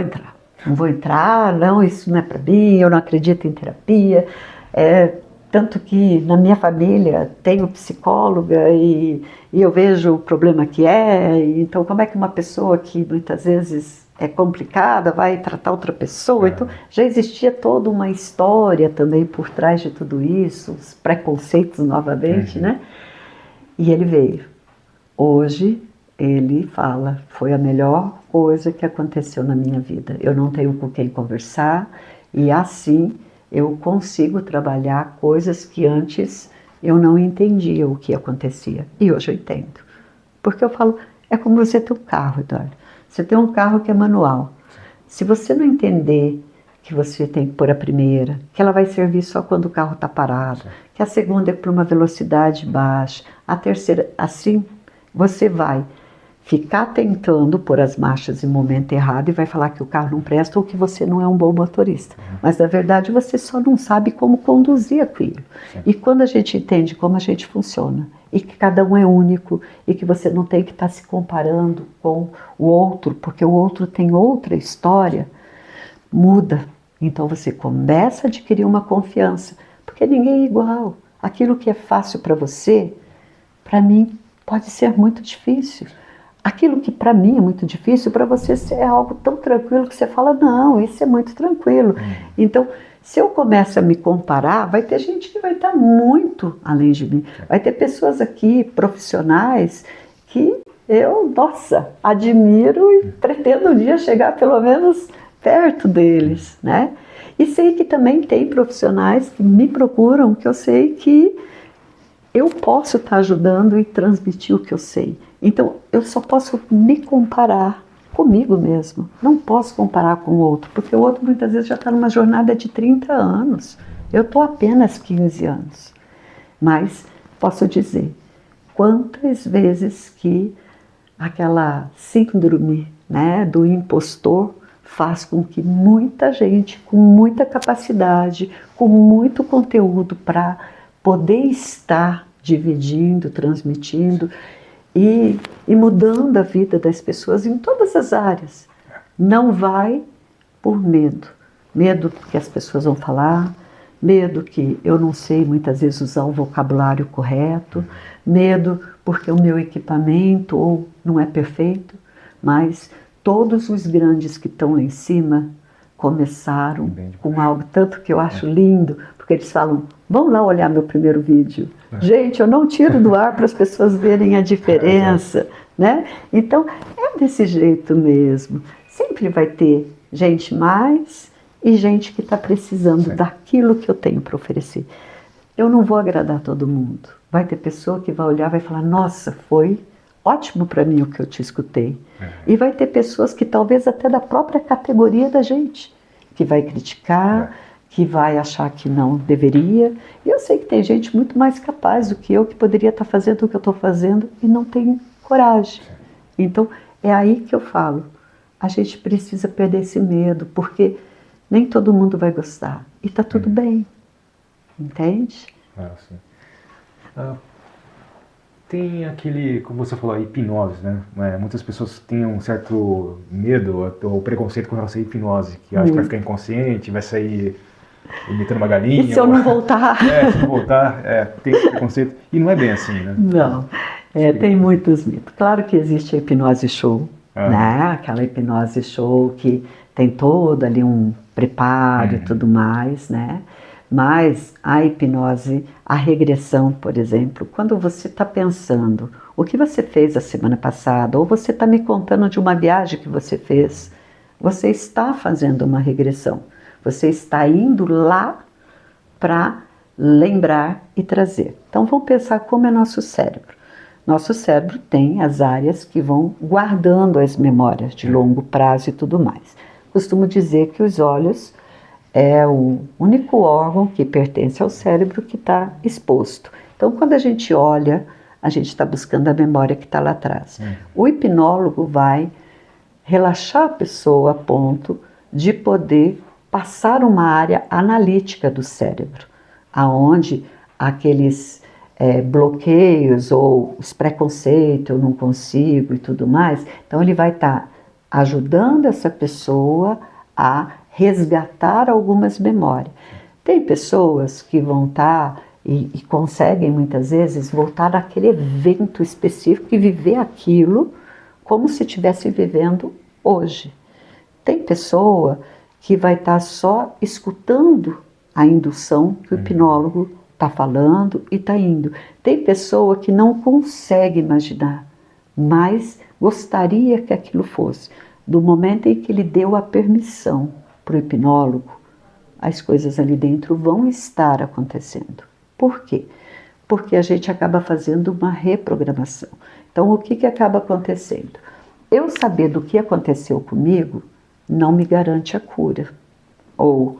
entrar, não, isso não é para mim, eu não acredito em terapia, tanto que na minha família tenho psicóloga e eu vejo o problema que então como é que uma pessoa que muitas vezes é complicada vai tratar outra pessoa? Então já existia toda uma história também por trás de tudo isso, os preconceitos novamente, né? E ele veio. Hoje ele fala, foi a melhor coisa que aconteceu na minha vida. Eu não tenho com quem conversar e assim eu consigo trabalhar coisas que antes eu não entendia o que acontecia. E hoje eu entendo. Porque eu falo, é como você ter um carro, Eduardo. Você tem um carro que é manual. Se você não entender que você tem que pôr a primeira, que ela vai servir só quando o carro está parado, que a segunda é para uma velocidade baixa, a terceira, assim, você vai ficar tentando pôr as marchas em momento errado e vai falar que o carro não presta ou que você não é um bom motorista. Mas, na verdade, você só não sabe como conduzir aquilo. E quando a gente entende como a gente funciona, e que cada um é único, e que você não tem que estar se comparando com o outro, porque o outro tem outra história, muda. Então, você começa a adquirir uma confiança, porque ninguém é igual. Aquilo que é fácil para você, para mim, pode ser muito difícil. aquilo que para mim é muito difícil, para você é algo tão tranquilo que você fala, não, isso é muito tranquilo. Então, se eu começo a me comparar, vai ter gente que vai estar muito além de mim. Vai ter pessoas aqui, profissionais, que eu, nossa, admiro e pretendo um dia chegar pelo menos perto deles, né? E sei que também tem profissionais que me procuram, que eu sei que eu posso estar ajudando e transmitir o que eu sei. Então, eu só posso me comparar comigo mesmo. Não posso comparar com o outro, porque o outro muitas vezes já está numa jornada de 30 anos. Eu estou apenas 15 anos. Mas posso dizer, quantas vezes que aquela síndrome, né, do impostor faz com que muita gente com muita capacidade, com muito conteúdo para poder estar dividindo, transmitindo e mudando a vida das pessoas em todas as áreas. Não vai por medo. Medo que as pessoas vão falar, medo que eu não sei muitas vezes usar o vocabulário correto, medo porque o meu equipamento ou não é perfeito, mas todos os grandes que estão lá em cima começaram com algo tanto que eu acho lindo, porque eles falam, vamos lá olhar meu primeiro vídeo. Gente, eu não tiro do ar para as pessoas verem a diferença, né? Então, é desse jeito mesmo. Sempre vai ter gente mais e gente que está precisando daquilo que eu tenho para oferecer. Eu não vou agradar todo mundo. Vai ter pessoa que vai olhar e vai falar, nossa, foi ótimo para mim o que eu te escutei. E vai ter pessoas que talvez até da própria categoria da gente, que vai criticar, que vai achar que não deveria. E eu sei que tem gente muito mais capaz do que eu, que poderia estar fazendo o que eu estou fazendo e não tem coragem. Então, é aí que eu falo, a gente precisa perder esse medo, porque nem todo mundo vai gostar. E está tudo bem. Entende? Sim. Tem aquele, como você falou, a hipnose, né? Muitas pessoas têm um certo medo ou preconceito com relação à hipnose, que acha que vai ficar inconsciente, vai sair imitando uma galinha. E se eu não voltar? Se não voltar, tem esse preconceito. E não é bem assim, né? Não, tem muitos mitos. Claro que existe a hipnose show, né? Aquela hipnose show que tem todo ali um preparo e tudo mais, né? Mas a hipnose, a regressão, por exemplo, quando você está pensando o que você fez a semana passada, ou você está me contando de uma viagem que você fez, você está fazendo uma regressão. Você está indo lá para lembrar e trazer. Então vamos pensar como é nosso cérebro. Nosso cérebro tem as áreas que vão guardando as memórias de longo prazo e tudo mais. Costumo dizer que os olhos é o único órgão que pertence ao cérebro que está exposto. Então, quando a gente olha, a gente está buscando a memória que está lá atrás. O hipnólogo vai relaxar a pessoa a ponto de poder passar uma área analítica do cérebro, aonde aqueles bloqueios ou os preconceitos, eu não consigo e tudo mais. Então, ele vai estar ajudando essa pessoa a resgatar algumas memórias. Tem pessoas que vão estar e conseguem muitas vezes voltar àquele evento específico e viver aquilo como se estivesse vivendo hoje. Tem pessoa que vai estar só escutando a indução que o hipnólogo está falando e está indo. Tem pessoa que não consegue imaginar, mas gostaria que aquilo fosse. Do momento em que ele deu a permissão para o hipnólogo, as coisas ali dentro vão estar acontecendo. Por quê? Porque a gente acaba fazendo uma reprogramação. Então, o que acaba acontecendo? Eu saber do que aconteceu comigo não me garante a cura. Ou,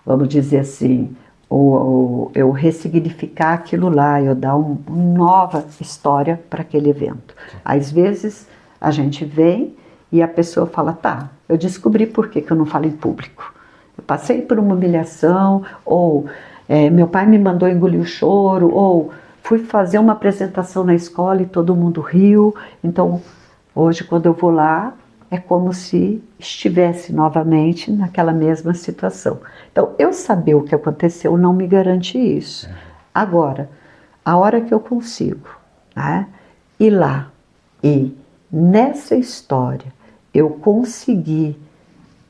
vamos dizer assim, ou eu ressignificar aquilo lá, eu dar uma nova história para aquele evento. Às vezes, a gente vem e a pessoa fala, tá, eu descobri por que eu não falo em público. Eu passei por uma humilhação, ou meu pai me mandou engolir o choro, ou fui fazer uma apresentação na escola e todo mundo riu. Então, hoje, quando eu vou lá, é como se estivesse novamente naquela mesma situação. Então, eu saber o que aconteceu não me garante isso. Agora, a hora que eu consigo, né, ir lá e nessa história eu consegui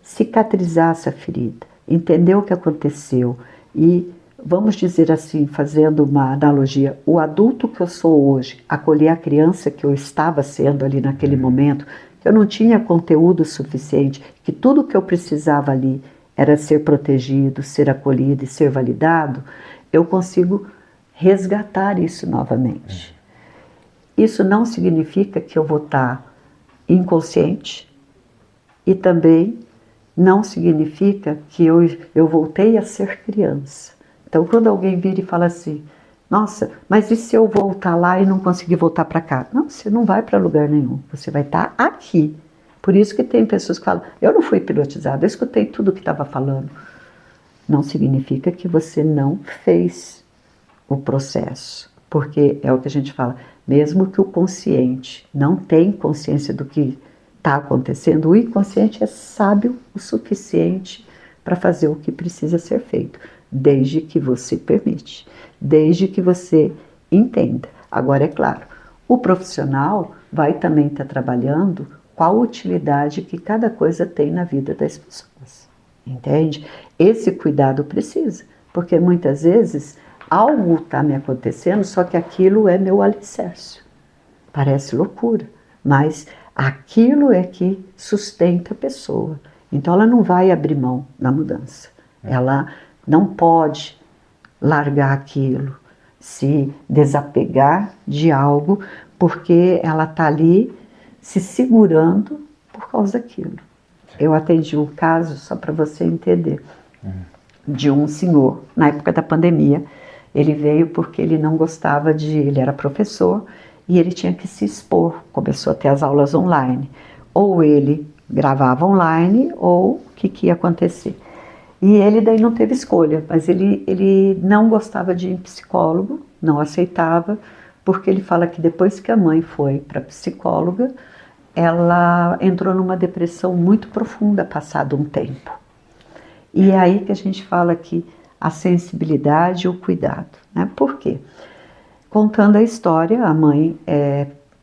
cicatrizar essa ferida, entender o que aconteceu e, vamos dizer assim, fazendo uma analogia, o adulto que eu sou hoje, acolher a criança que eu estava sendo ali naquele momento, que eu não tinha conteúdo suficiente, que tudo que eu precisava ali era ser protegido, ser acolhido e ser validado, eu consigo resgatar isso novamente. Isso não significa que eu vou estar inconsciente e também não significa que eu voltei a ser criança. Então, quando alguém vira e fala assim, nossa, mas e se eu voltar lá e não conseguir voltar para cá? Não, você não vai para lugar nenhum, você vai estar aqui. Por isso que tem pessoas que falam, eu não fui hipnotizada, eu escutei tudo o que estava falando. Não significa que você não fez o processo, porque é o que a gente fala, mesmo que o consciente não tenha consciência do que está acontecendo, o inconsciente é sábio o suficiente para fazer o que precisa ser feito, desde que você permite, desde que você entenda. Agora, é claro, o profissional vai também estar trabalhando qual a utilidade que cada coisa tem na vida das pessoas, entende? Esse cuidado precisa, porque muitas vezes algo está me acontecendo, só que aquilo é meu alicerce. Parece loucura, mas aquilo é que sustenta a pessoa. Então ela não vai abrir mão da mudança. Ela não pode largar aquilo, se desapegar de algo, porque ela está ali se segurando por causa daquilo. Eu atendi um caso, só para você entender, de um senhor, na época da pandemia. Ele veio porque ele não gostava ele era professor e ele tinha que se expor, começou a ter as aulas online. Ou ele gravava online ou o que ia acontecer. E ele daí não teve escolha, mas ele não gostava de ir em psicólogo, não aceitava, porque ele fala que depois que a mãe foi para psicóloga, ela entrou numa depressão muito profunda passado um tempo. E é aí que a gente fala que a sensibilidade e o cuidado, né? Por quê? Contando a história, a mãe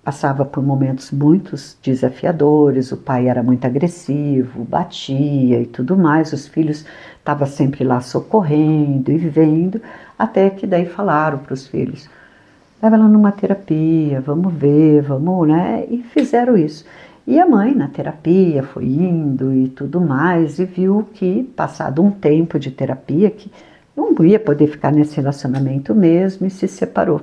passava por momentos muito desafiadores, o pai era muito agressivo, batia e tudo mais, os filhos estavam sempre lá socorrendo e vivendo, até que daí falaram para os filhos, leva ela numa terapia, vamos ver, vamos, né? E fizeram isso. E a mãe, na terapia, foi indo e tudo mais, e viu que, passado um tempo de terapia, que não ia poder ficar nesse relacionamento mesmo, e se separou.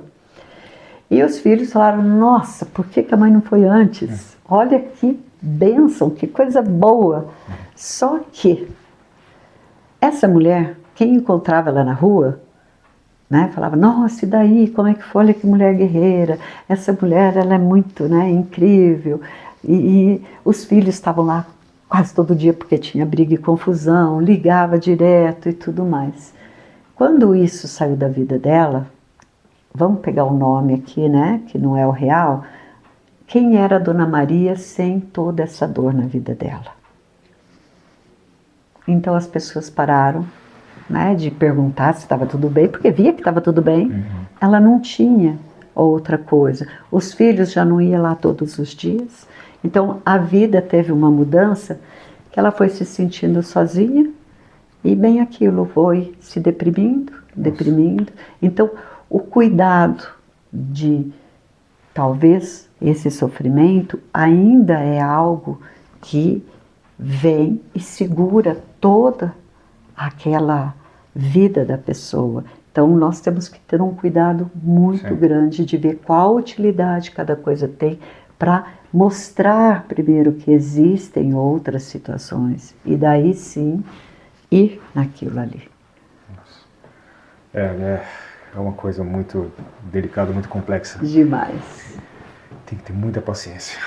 E os filhos falaram, nossa, por que a mãe não foi antes? Olha que bênção, que coisa boa. Só que essa mulher, quem encontrava ela na rua, né, falava, nossa, e daí, como é que foi? Olha que mulher guerreira, essa mulher, ela é muito, né, incrível. E os filhos estavam lá quase todo dia porque tinha briga e confusão, ligava direto e tudo mais. Quando isso saiu da vida dela, vamos pegar o nome aqui, né, que não é o real, quem era a Dona Maria sem toda essa dor na vida dela? Então as pessoas pararam, né, de perguntar se estava tudo bem, porque via que estava tudo bem. Ela não tinha outra coisa. Os filhos já não iam lá todos os dias. Então a vida teve uma mudança que ela foi se sentindo sozinha e bem aquilo, foi se deprimindo. Então o cuidado de talvez esse sofrimento ainda é algo que vem e segura toda aquela vida da pessoa. Então nós temos que ter um cuidado muito grande de ver qual utilidade cada coisa tem para mostrar primeiro que existem outras situações e daí sim ir naquilo ali. É uma coisa muito delicada, muito complexa. Demais. Tem que ter muita paciência.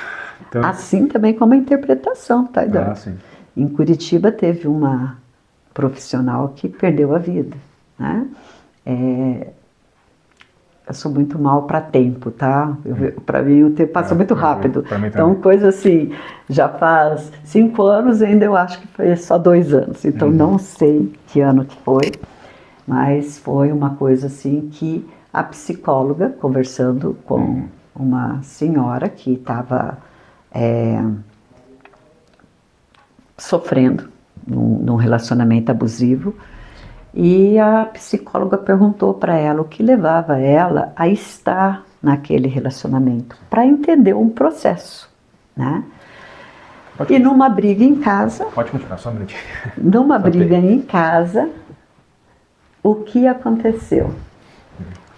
Então... Assim também como a interpretação, tá, Eduardo? Sim. Em Curitiba teve uma profissional que perdeu a vida, né? Eu sou muito mal para tempo, tá? Para mim o tempo passa muito rápido. Então coisa assim, já faz 5 anos, ainda eu acho que foi só 2 anos. Então não sei que ano que foi, mas foi uma coisa assim que a psicóloga, conversando com uma senhora que estava sofrendo num relacionamento abusivo, e a psicóloga perguntou para ela o que levava ela a estar naquele relacionamento, para entender um processo, né? E numa briga em casa... Pode continuar, só um minutinho. Numa briga em casa, o que aconteceu?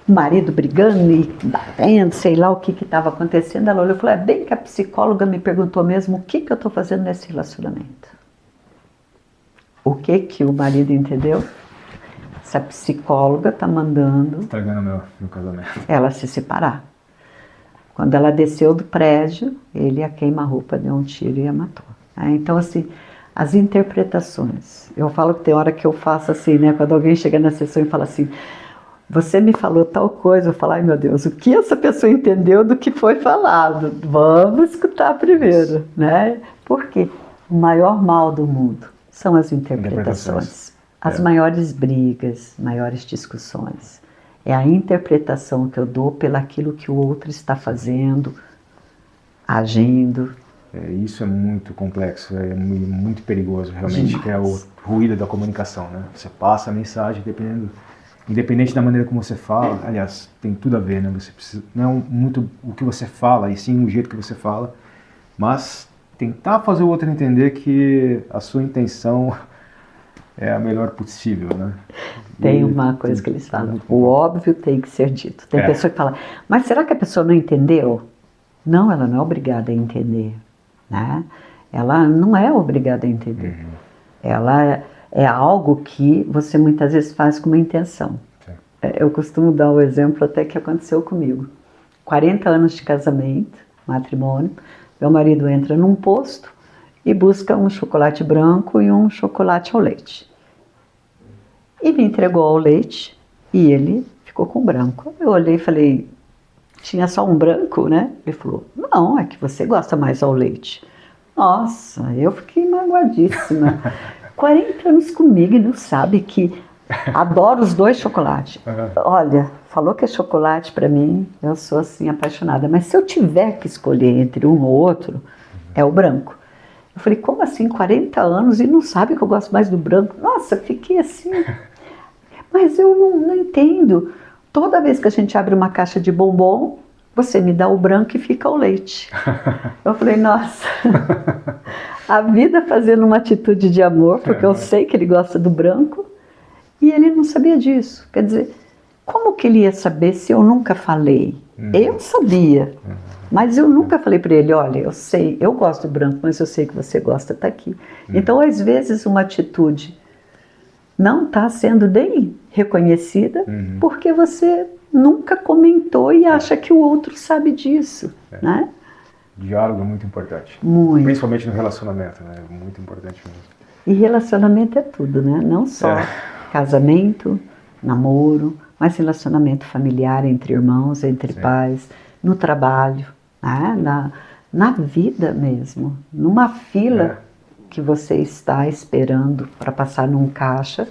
O marido brigando e batendo, sei lá o que estava acontecendo. Ela olhou e falou, é bem que a psicóloga me perguntou mesmo o que eu estou fazendo nesse relacionamento. O que o marido entendeu? Essa psicóloga está mandando... Estragando meu casamento. Ela se separar. Quando ela desceu do prédio, ele a queima-roupa, deu um tiro e a matou. Então, assim, as interpretações. Eu falo que tem hora que eu faço assim, né? Quando alguém chega na sessão e fala assim, você me falou tal coisa, eu falo, ai meu Deus, o que essa pessoa entendeu do que foi falado? Vamos escutar primeiro, né? Porque o maior mal do mundo são as interpretações. As maiores brigas, maiores discussões. É a interpretação que eu dou pelaquilo que o outro está fazendo, agindo. Isso é muito complexo, é muito perigoso, realmente, Demais. que é o ruído da comunicação, né? Você passa a mensagem independente da maneira como você fala, aliás, tem tudo a ver, né? Você precisa, não é muito o que você fala, e sim o jeito que você fala, mas tentar fazer o outro entender que a sua intenção é a melhor possível, né? Tem uma coisa que eles falam, o óbvio tem que ser dito. Tem pessoa que fala, mas será que a pessoa não entendeu? Não, ela não é obrigada a entender, né? Ela não é obrigada a entender. Ela é algo que você muitas vezes faz com uma intenção. Eu costumo dar o exemplo até que aconteceu comigo. 40 anos de casamento, matrimônio, meu marido entra num posto e busca um chocolate branco e um chocolate ao leite. E me entregou ao leite e ele ficou com branco. Eu olhei e falei, tinha só um branco, né? Ele falou, não, é que você gosta mais ao leite. Nossa, eu fiquei magoadíssima. 40 anos comigo e não sabe que adoro os dois chocolates. Olha, falou que é chocolate para mim, eu sou assim apaixonada. Mas se eu tiver que escolher entre um ou outro, é o branco. Eu falei, como assim, 40 anos e não sabe que eu gosto mais do branco? Nossa, fiquei assim... Mas eu não entendo. Toda vez que a gente abre uma caixa de bombom, você me dá o branco e fica o leite. Eu falei, nossa, a vida fazendo uma atitude de amor, porque eu sei que ele gosta do branco, e ele não sabia disso. Quer dizer, como que ele ia saber se eu nunca falei? Eu sabia, mas eu nunca falei para ele, olha, eu sei, eu gosto do branco, mas eu sei que você gosta, tá aqui. Então, às vezes, uma atitude não está sendo nem reconhecida porque você nunca comentou e acha que o outro sabe disso, né? Diálogo é muito importante. Muito. Principalmente no relacionamento, né? Muito importante mesmo. E relacionamento é tudo, né? Não só casamento, namoro, mas relacionamento familiar entre irmãos, entre pais, no trabalho, né? Na vida mesmo, numa fila que você está esperando para passar num caixa,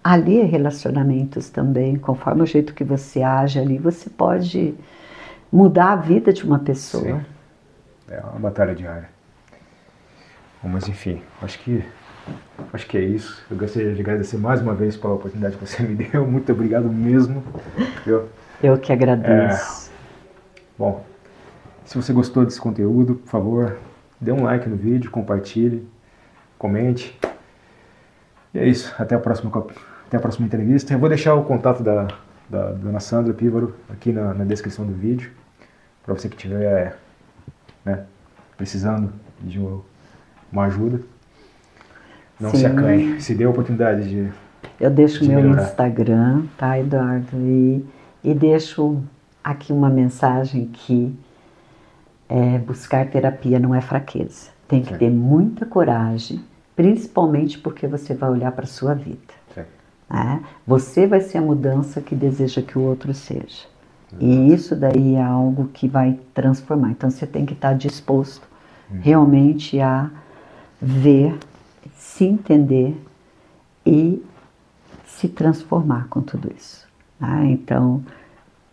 ali é relacionamentos também, conforme o jeito que você age ali, você pode mudar a vida de uma pessoa. Sim. É uma batalha diária. Bom, mas enfim, acho que é isso. Eu gostaria de agradecer mais uma vez pela oportunidade que você me deu. Muito obrigado mesmo. Eu que agradeço. Bom, se você gostou desse conteúdo, por favor, dê um like no vídeo, compartilhe, comente. E é isso. Até a próxima entrevista. Eu vou deixar o contato da dona Sandra Pívaro aqui na descrição do vídeo, para você que estiver precisando de uma ajuda. Não se acanhe. Se dê a oportunidade de Eu deixo meu melhorar. Instagram, tá, Eduardo? E deixo aqui uma mensagem que buscar terapia não é fraqueza. Tem que ter muita coragem, principalmente porque você vai olhar para a sua vida. Né? Você vai ser a mudança que deseja que o outro seja. E isso daí é algo que vai transformar. Então você tem que estar disposto realmente a ver, se entender e se transformar com tudo isso. Então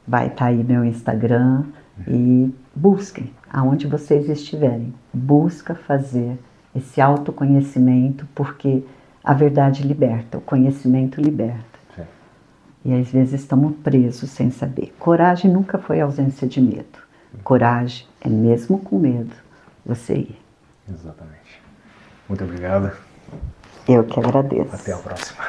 vai estar aí meu Instagram e busquem, aonde vocês estiverem, busca fazer esse autoconhecimento, porque a verdade liberta, o conhecimento liberta. Sim. E às vezes estamos presos sem saber. Coragem nunca foi ausência de medo. Coragem é mesmo com medo você ir. Exatamente. Muito obrigado. Eu que agradeço. Até a próxima.